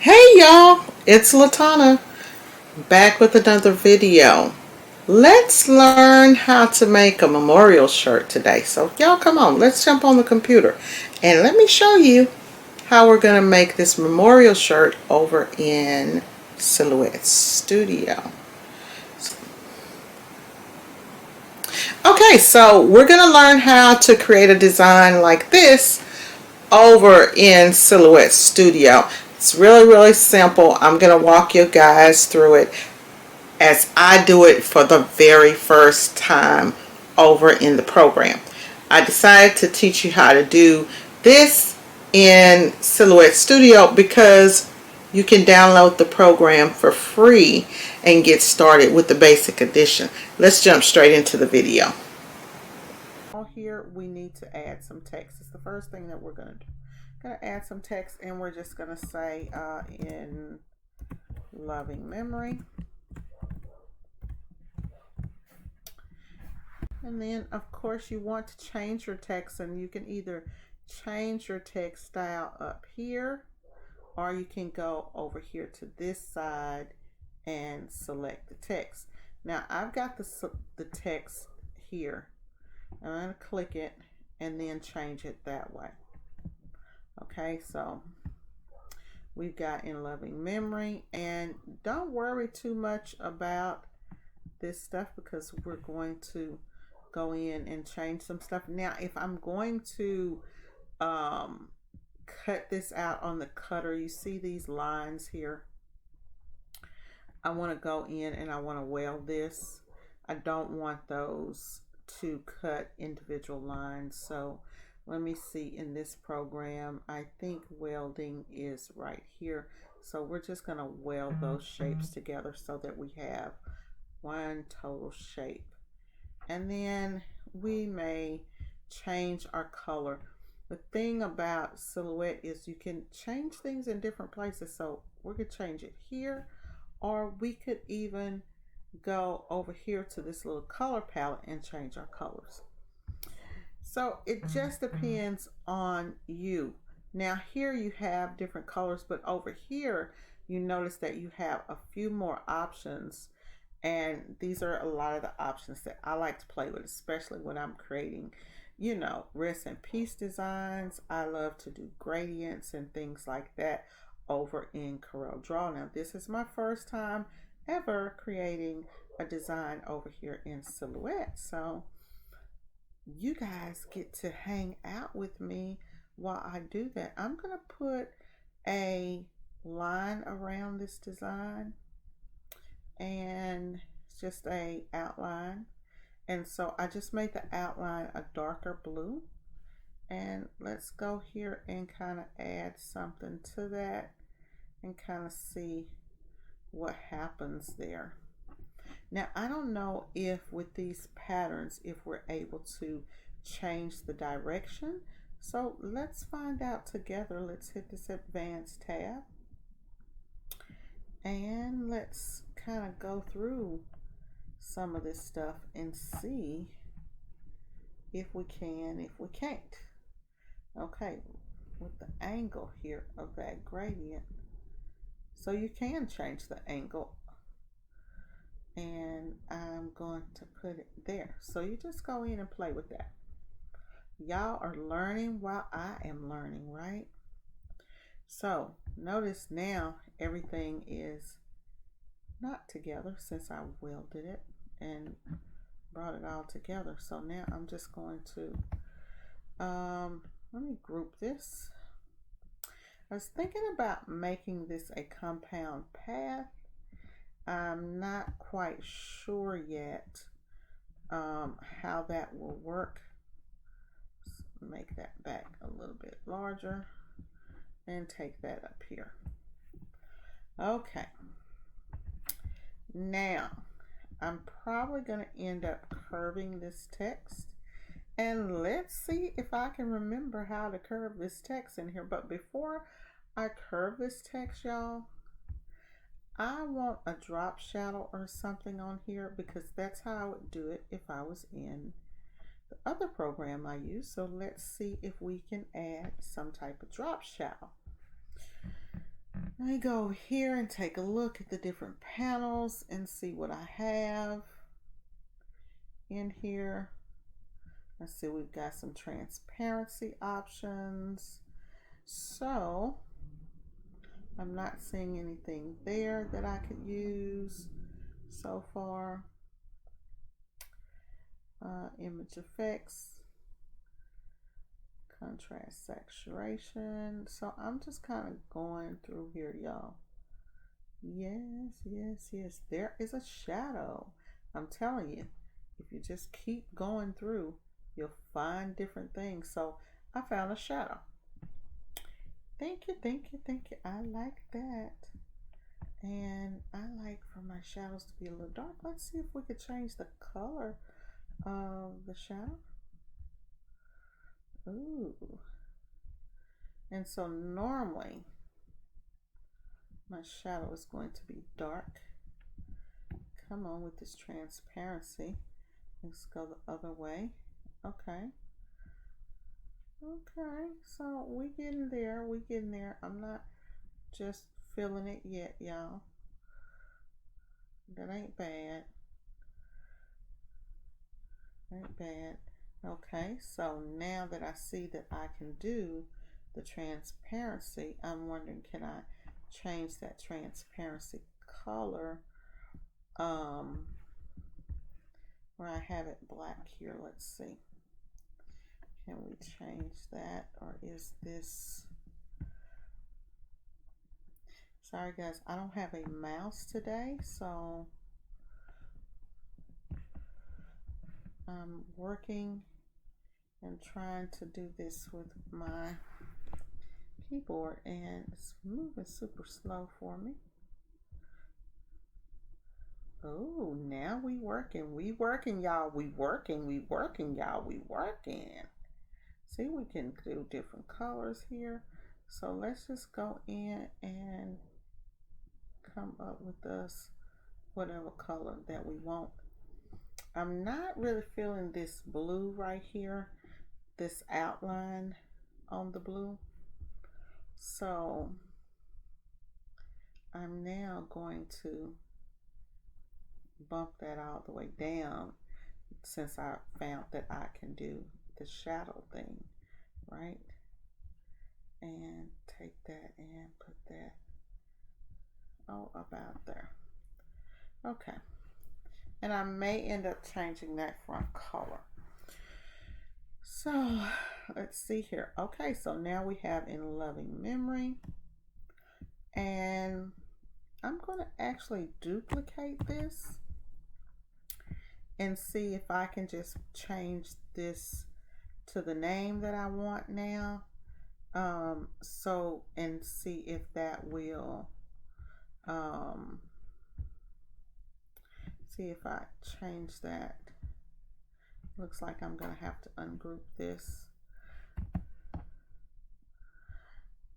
Hey y'all, it's Latana back with another video. Let's learn how to make a memorial shirt today. So y'all come on, let's jump on the computer and let me show you how we're going to make this memorial shirt over in Silhouette Studio. Okay, so we're going to learn how to create a design like this over in Silhouette Studio. It's really simple. I'm going to walk you guys through it as I do it for the very first time over in the program. I decided to teach you how to do this in Silhouette Studio because you can download the program for free and get started with the basic edition. Let's jump straight into the video. Here we need to add some text. It's the first thing that we're going to do. Going to add some text, and we're just going to say in loving memory. And then of course you want to change your text, and you can either change your text style up here, or you can go over here to this side and select the text. Now I've got the text here. I'm going to click it and then change it that way. Okay, so we've got in loving memory, and don't worry too much about this stuff because we're going to go in and change some stuff. Now if I'm going to cut this out on the cutter, you see these lines here, I want to go in and I want to weld this. I don't want those to cut individual lines, so let me see. In this program, I think welding is right here, so we're just going to weld those shapes together so that we have one total shape. And then we may change our color. The thing about Silhouette is you can change things in different places, so we could change it here, or we could even go over here to this little color palette and change our colors. So it just depends on you. Now here you have different colors, but over here you notice that you have a few more options, and these are a lot of the options that I like to play with, especially when I'm creating, you know, rest in peace designs. I love to do gradients and things like that over in Corel Draw. Now this is my first time ever creating a design over here in Silhouette, so you guys get to hang out with me while I do that. I'm going to put a line around this design, and it's just a outline, and so I just made the outline a darker blue, and let's go here and kind of add something to that and kind of see what happens there. Now I don't know if with these patterns if we're able to change the direction, so let's find out together. Let's hit this advanced tab and let's kind of go through some of this stuff and see if we can, if we can't. Okay, with the angle here of that gradient, so you can change the angle, and I'm going to put it there. So you just go in and play with that. Y'all are learning while I am learning, right? So notice now everything is not together since I welded it and brought it all together. So now I'm just going to let me group this. I was thinking about making this a compound path. I'm not quite sure yet how that will work. Let's make that back a little bit larger and take that up here. Okay, now I'm probably going to end up curving this text, and let's see if I can remember how to curve this text in here. But before I curve this text, y'all, I want a drop shadow or something on here because that's how I would do it if I was in the other program I use. So let's see if we can add some type of drop shadow. Let me go here and take a look at the different panels and see what I have in here. Let's see, we've got some transparency options. So I'm not seeing anything there that I could use so far. Image effects, contrast, saturation. So I'm just kind of going through here, y'all. Yes. There is a shadow. I'm telling you, if you just keep going through, you'll find different things. So I found a shadow. Thank you. I like that. And I like for my shadows to be a little dark. Let's see if we could change the color of the shadow. Ooh. And so normally my shadow is going to be dark. Come on with this transparency. Let's go the other way. Okay, so we getting there. I'm not just feeling it yet, y'all. That ain't bad. Okay, so now that I see that I can do the transparency, I'm wondering, can I change that transparency color where I have it black here? Let's see. Can we change that, or is this... Sorry guys, I don't have a mouse today, so I'm working and trying to do this with my keyboard, and it's moving super slow for me. Oh, now we working, y'all. We working, y'all. See, we can do different colors here. So let's just go in and come up with us whatever color that we want. I'm not really feeling this blue right here, this outline on the blue. So I'm now going to bump that all the way down, since I found that I can do the shadow thing, right? And take that and put that about there. Okay, and I may end up changing that front color. So let's see here. Okay, so now we have In Loving Memory, and I'm going to actually duplicate this and see if I can just change this to the name that I want now. And see if that will see if I change that. Looks like I'm gonna have to ungroup this.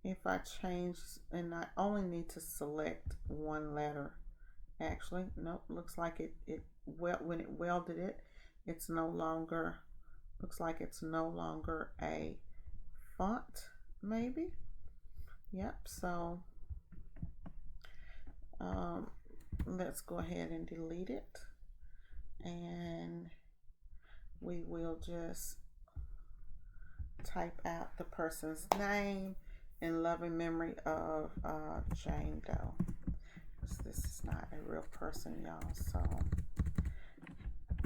If I change, and I only need to select one letter. Actually, nope, looks like when it welded it, it's no longer, looks like it's no longer a font, maybe. Yep, so let's go ahead and delete it, and we will just type out the person's name in loving memory of Jane Doe. This is not a real person, y'all, so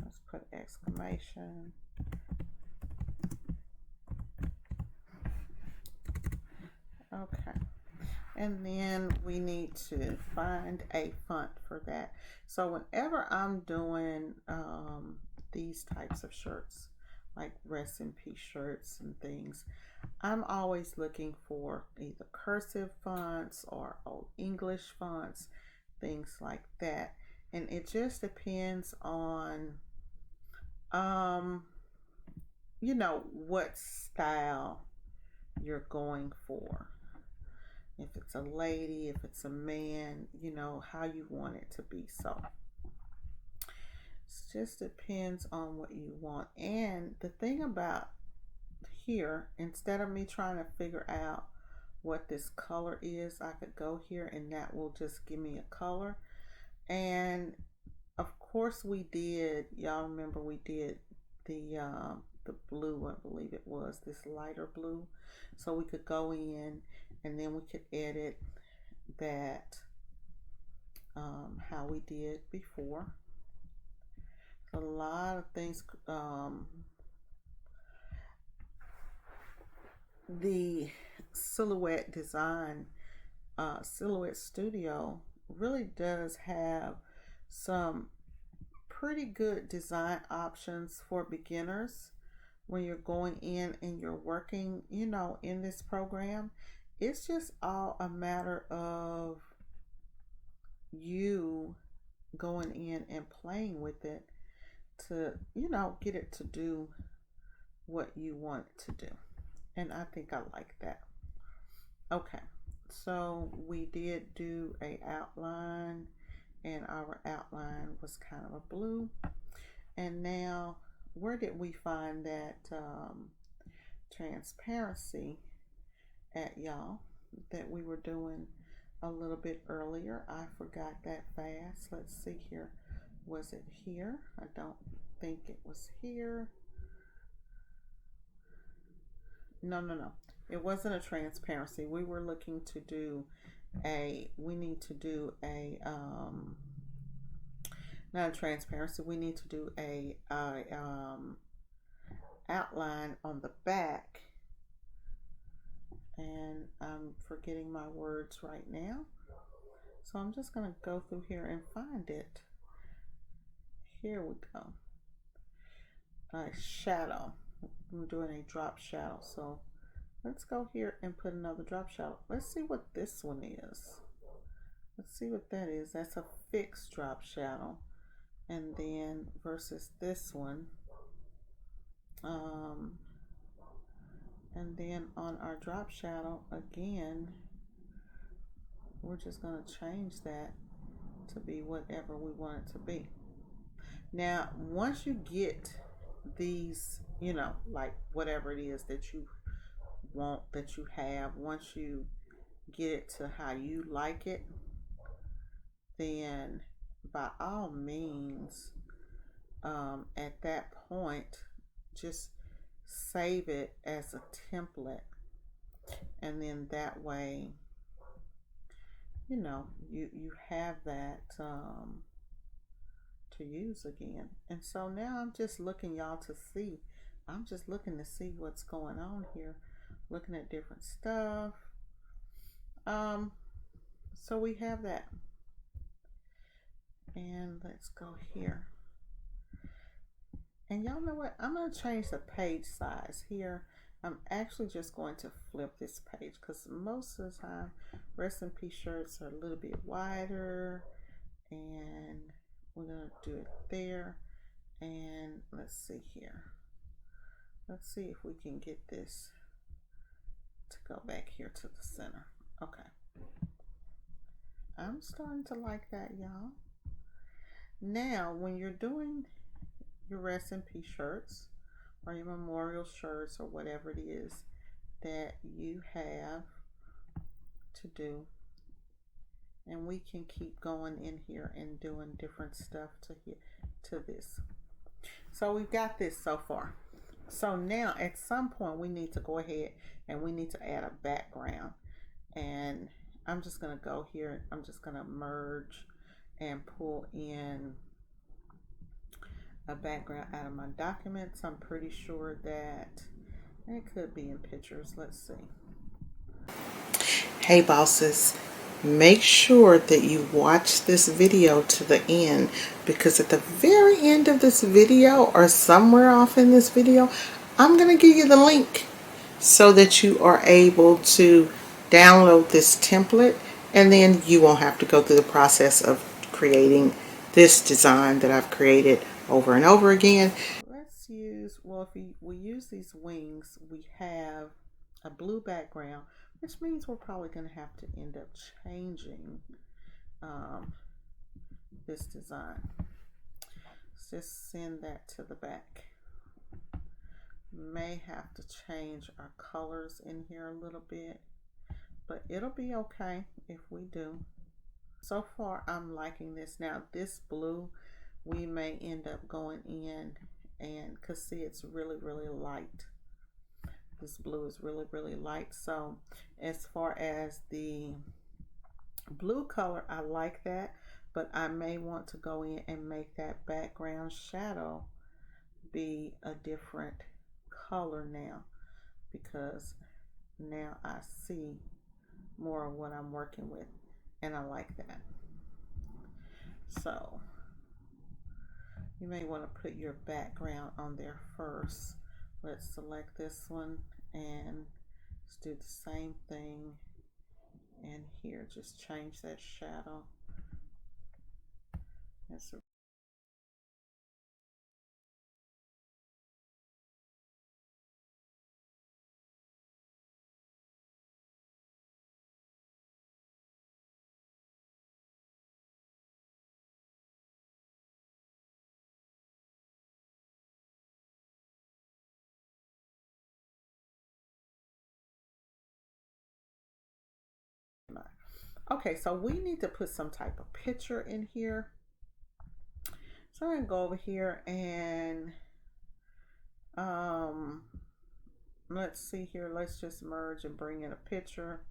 let's put exclamation. Okay, and then we need to find a font for that. So whenever I'm doing these types of shirts, like rest in peace shirts and things, I'm always looking for either cursive fonts or old English fonts, things like that. And it just depends on you know, what style you're going for. If it's a lady, if it's a man, you know, how you want it to be. So it just depends on what you want. And the thing about here, instead of me trying to figure out what this color is, I could go here and that will just give me a color. And of course we did, y'all remember we did the blue, I believe it was, this lighter blue. So we could go in and then we could edit that how we did before. A lot of things. The Silhouette Design, Silhouette Studio really does have some pretty good design options for beginners when you're going in and you're working, you know, in this program. It's just all a matter of you going in and playing with it to, you know, get it to do what you want it to do. And I think I like that. Okay, so we did do a outline, and our outline was kind of a blue. And now, where did we find that transparency at, y'all, that we were doing a little bit earlier? I forgot that fast. Let's see here. Was it here? I don't think it was here. No. It wasn't a transparency. We were looking to do we need to do not a transparency. We need to do a outline on the back. And I'm forgetting my words right now. So I'm just going to go through here and find it. Here we go. Shadow. I'm doing a drop shadow. So let's go here and put another drop shadow. Let's see what this one is. Let's see what that is. That's a fixed drop shadow. And then versus this one. And then on our drop shadow, again, we're just going to change that to be whatever we want it to be. Now, once you get these, you know, like whatever it is that you want, that you have, once you get it to how you like it, then by all means, at that point, just save it as a template, and then that way, you know, you have that to use again. And so now I'm just looking, y'all, to see. I'm just looking to see what's going on here, looking at different stuff. So we have that, and let's go here. And y'all know what? I'm going to change the page size here. I'm actually just going to flip this page because most of the time Rest in Peace shirts are a little bit wider, and we're going to do it there. And let's see here. Let's see if we can get this to go back here to the center. Okay. I'm starting to like that, y'all. Now, when you're doing your Rest in Peace shirts or your memorial shirts or whatever it is that you have to do, and we can keep going in here and doing different stuff to this. So we've got this so far. So now at some point we need to go ahead and we need to add a background, and I'm just going to go here. I'm just going to merge and pull in a background out of my documents. I'm pretty sure that it could be in pictures. Let's see. Hey bosses, make sure that you watch this video to the end, because at the very end of this video or somewhere off in this video, I'm going to give you the link so that you are able to download this template, and then you won't have to go through the process of creating this design that I've created over and over again. Let's use, well, if we use these wings, we have a blue background, which means we're probably going to have to end up changing this design. Let's just send that to the back. May have to change our colors in here a little bit. but it'll be okay if we do. So far, I'm liking this. Now, this blue, we may end up going in and, because see, it's really, really light. This blue is really, really light. So as far as the blue color, I like that, but I may want to go in and make that background shadow be a different color now, because now I see more of what I'm working with, and I like that. So you may want to put your background on there first. Let's select this one and let's do the same thing. And here, just change that shadow. That's okay, so we need to put some type of picture in here. So I'm gonna go over here and let's see here. Let's just merge and bring in a picture.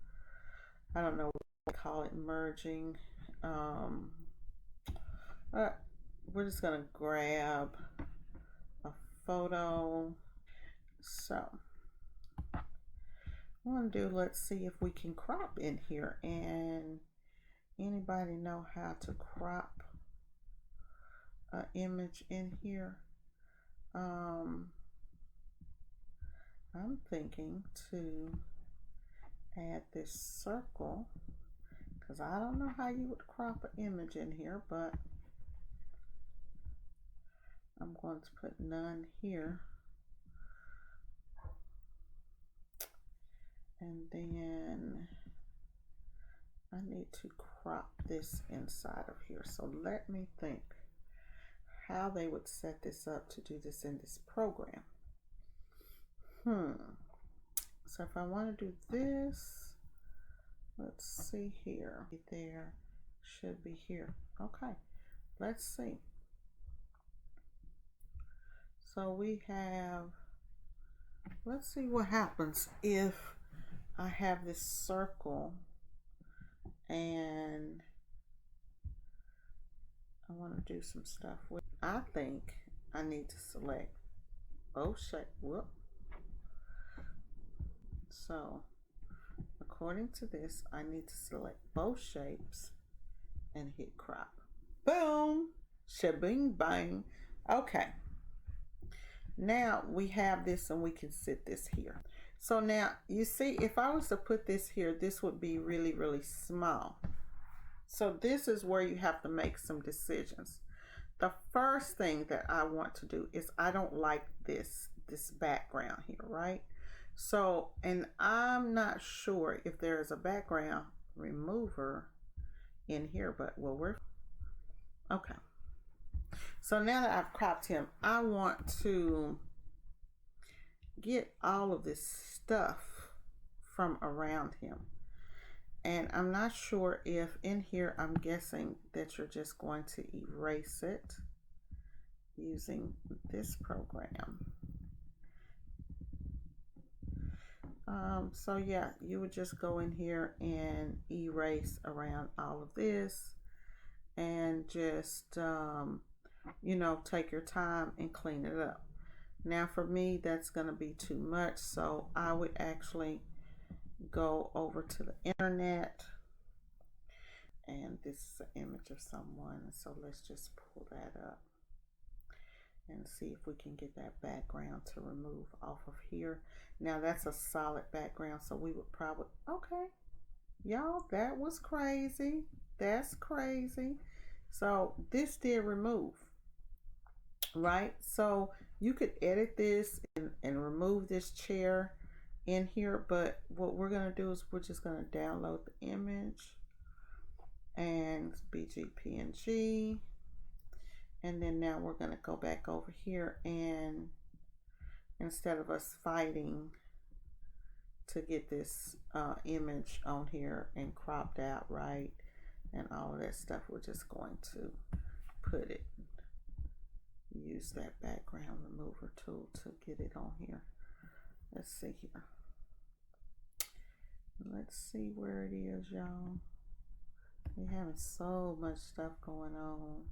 I don't know what we call it, merging. We're just gonna grab a photo. So what I'm gonna do, let's see if we can crop in here. And anybody know how to crop an image in here? I'm thinking to add this circle, because I don't know how you would crop an image in here, but I'm going to put none here. And then I need to crop this inside of here. So let me think how they would set this up to do this in this program. So if I want to do this, let's see here. There should be here. Okay, let's see. So we have, let's see what happens if I have this circle and I want to do some stuff with. I think I need to select both shapes. Whoop. So according to this, I need to select both shapes and hit crop. Boom! Shabing bang. Okay. Now we have this and we can sit this here. So now you see, if I was to put this here, this would be really, really small. So this is where you have to make some decisions. The first thing that I want to do is I don't like this background here, right? So, and I'm not sure if there is a background remover in here, but well, we're okay. So now that I've cropped him, I want to get all of this stuff from around him. And I'm not sure if in here, I'm guessing that you're just going to erase it using this program. So yeah, you would just go in here and erase around all of this and just, you know, take your time and clean it up. Now for me, that's going to be too much. So I would actually go over to the internet, and this is an image of someone. So let's just pull that up and see if we can get that background to remove off of here. Now that's a solid background, so we would probably, okay, y'all, that was crazy. That's crazy. So this did remove, right? So you could edit this and remove this chair in here, but what we're gonna do is we're just gonna download the image and BGPNG. And then now we're going to go back over here, and instead of us fighting to get this image on here and cropped out right and all of that stuff. We're just going to put it, use that background remover tool to get it on here. Let's see here. Let's see where it is, y'all. We're having so much stuff going on.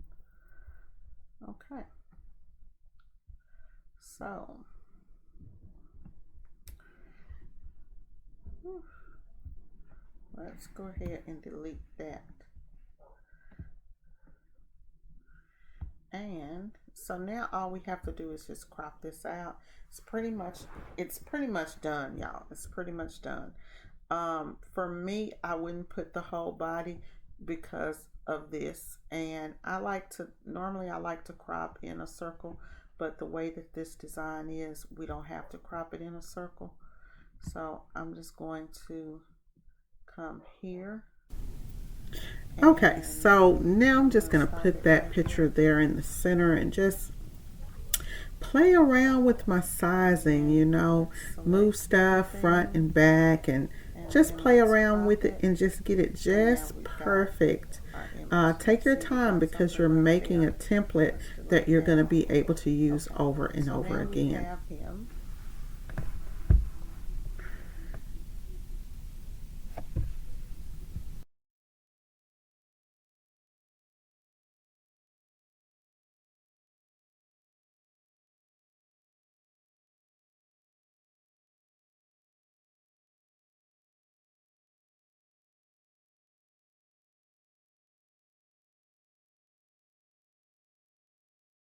Okay. So, let's go ahead and delete that. And so now all we have to do is just crop this out. It's pretty much done, y'all. It's pretty much done. For me, I wouldn't put the whole body because of this, and normally I like to crop in a circle, but the way that this design is, we don't have to crop it in a circle. So I'm just going to come here. Okay, so now I'm just going to put that picture there in the center and just play around with my sizing, you know, move stuff front and back and just play around with it and just get it just perfect. Take your time because you're making a template that you're going to be able to use over and over again.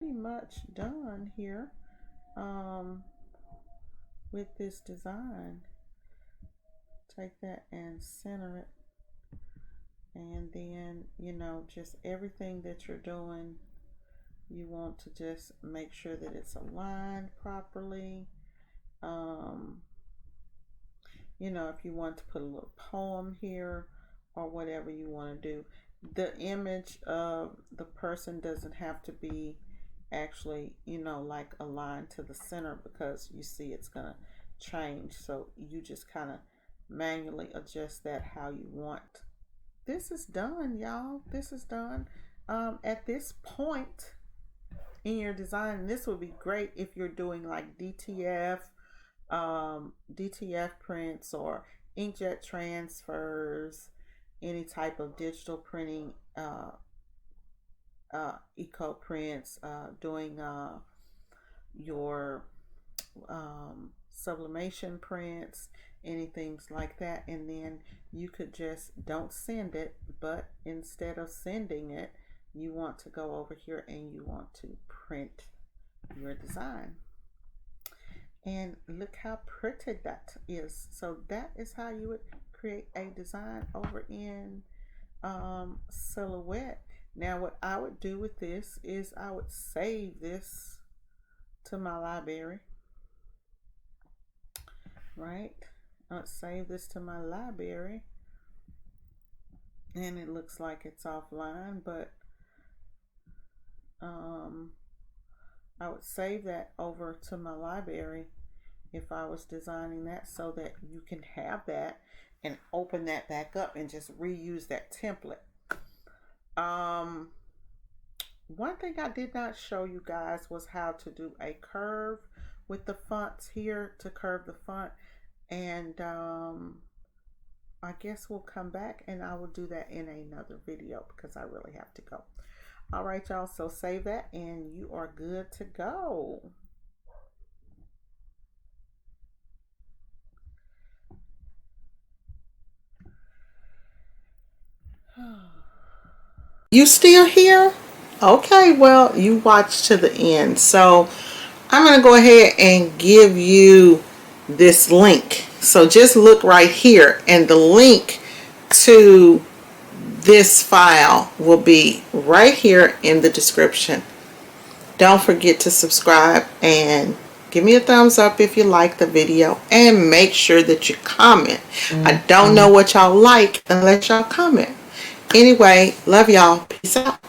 Pretty much done here with this design. Take that and center it, and then, you know, just everything that you're doing, you want to just make sure that it's aligned properly. You know, if you want to put a little poem here or whatever you want to do, the image of the person doesn't have to be actually, you know, like aligned to the center, because you see it's gonna change. So you just kind of manually adjust that how you want. This is done, y'all. This is done. At this point in your design, this would be great if you're doing like DTF prints or inkjet transfers, any type of digital printing, eco prints, doing your sublimation prints, anything like that. And then you could just don't send it, but instead of sending it, you want to go over here and you want to print your design. And look how pretty that is. So that is how you would create a design over in Silhouette. Now what I would do with this is I would save this to my library, right? I would save this to my library, and it looks like it's offline, but I would save that over to my library if I was designing that, so that you can have that and open that back up and just reuse that template. One thing I did not show you guys was how to do a curve with the fonts here, to curve the font, and I guess we'll come back and I will do that in another video because I really have to go. All right, y'all, so save that and you are good to go. You still here? Okay, well, you watched to the end. So I'm going to go ahead and give you this link. So just look right here, and the link to this file will be right here in the description. Don't forget to subscribe and give me a thumbs up if you like the video, and make sure that you comment. I don't know what y'all like unless y'all comment. Anyway, love y'all. Peace out.